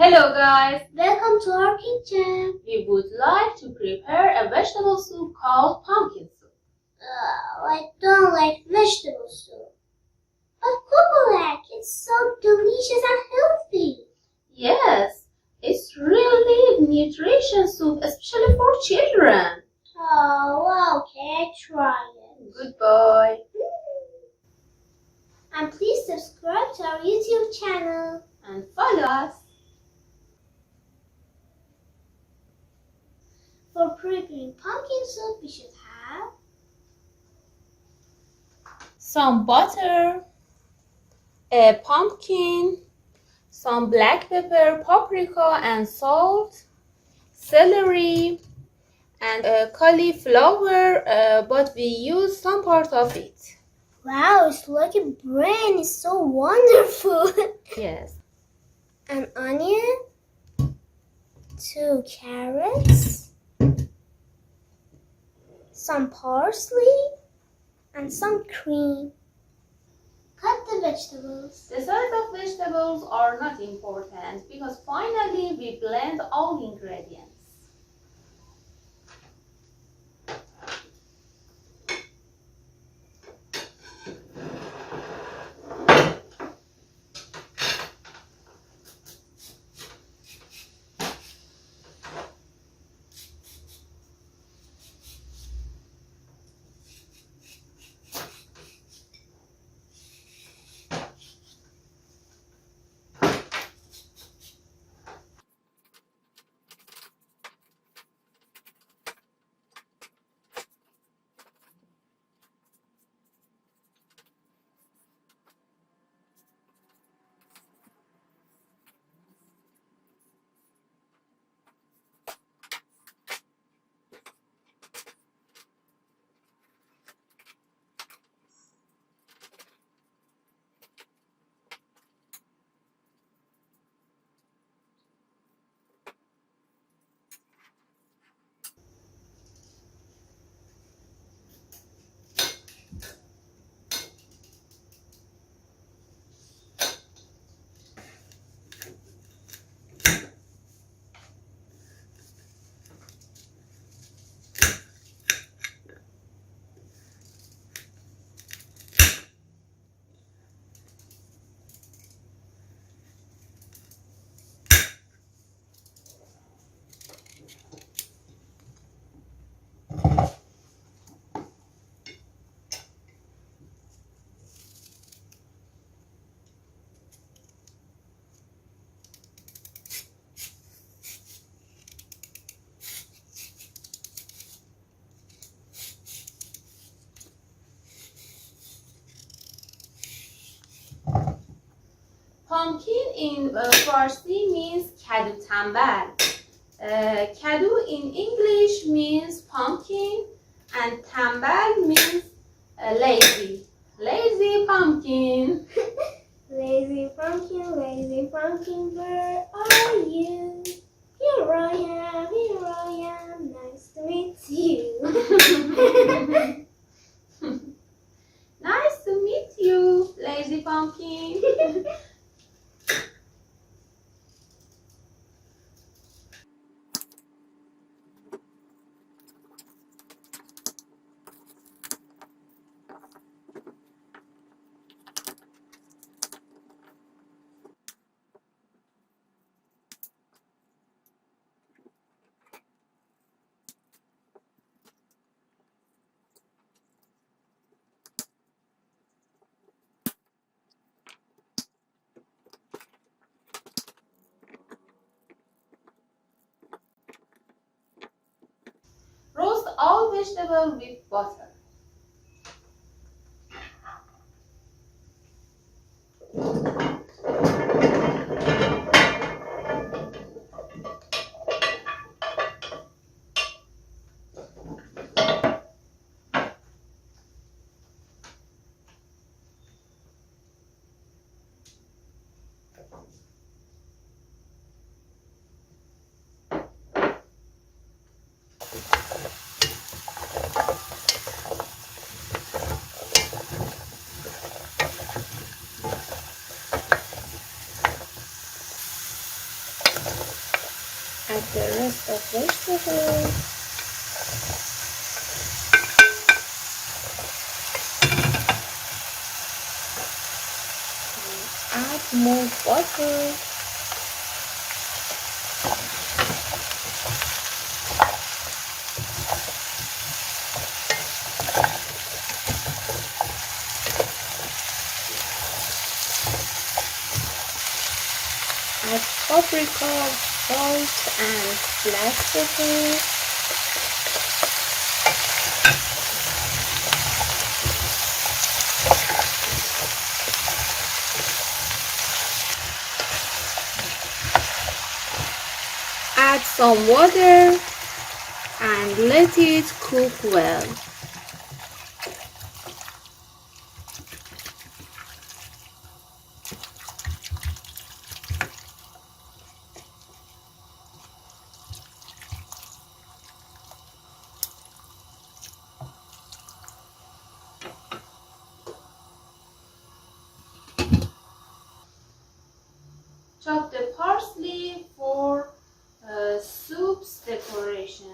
Hello guys, Welcome to our kitchen. we would like to prepare a vegetable soup called pumpkin soup. I don't like vegetable soup. But Coco like it's so delicious and healthy. Yes, it's really nutritious soup, especially for children. Oh, okay, try it. Good boy. And please subscribe to our YouTube channel. And follow us. For preparing pumpkin soup, we should have Some butter, a pumpkin, some black pepper, paprika and salt, celery, and a cauliflower, but we use some part of it. wow, it's like a brain. It's so wonderful. Yes. An onion, 2 carrots, some parsley, and some cream. Cut the vegetables. The size of vegetables are not important because finally we blend all ingredients. Pumpkin in Parsley means kadu tambal. Kadu in English means pumpkin and tambal means lazy. Lazy pumpkin. Lazy pumpkin, where are you? Here I am, nice to meet you. Nice to meet you, lazy pumpkin. Roast all vegetables with butter. Add the rest of vegetables. Add more butter. Add paprika, salt, and black pepper. Add some water and let it cook well. Chop the parsley for soup's decoration.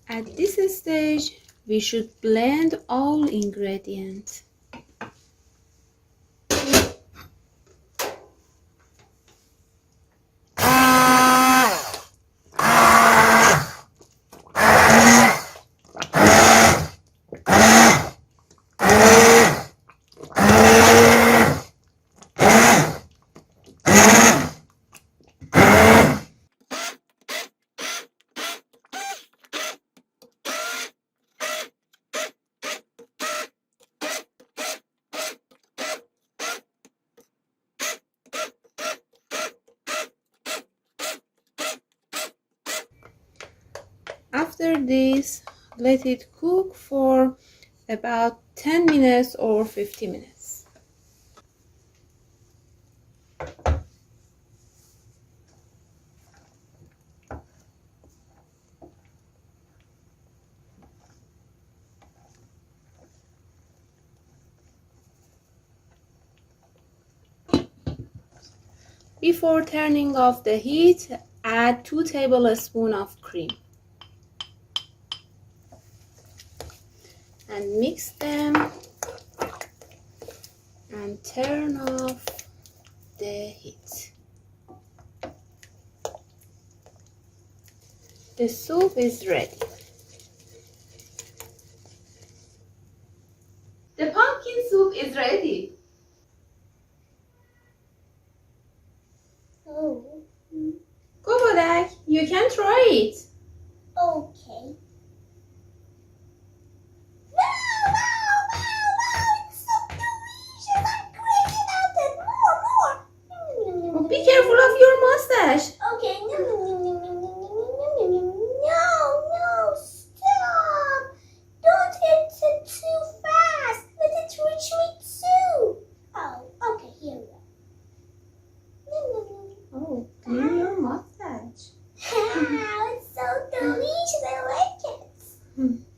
At this stage, we should blend all ingredients. After this, let it cook for about 10 minutes or 50 minutes. Before turning off the heat, add 2 tablespoons of cream and mix them and turn off the heat. The soup is ready. The pumpkin soup is ready. Oh, Go, Bodak, you can try it. okay. Wow, it's so delicious. I'm crazy about it. More. Oh, be careful of your mustache. Okay. No, stop. Don't eat it too fast. Let it reach me too. Oh, okay, here we go. Oh, clean your mustache. Wow, it's so delicious. I like it.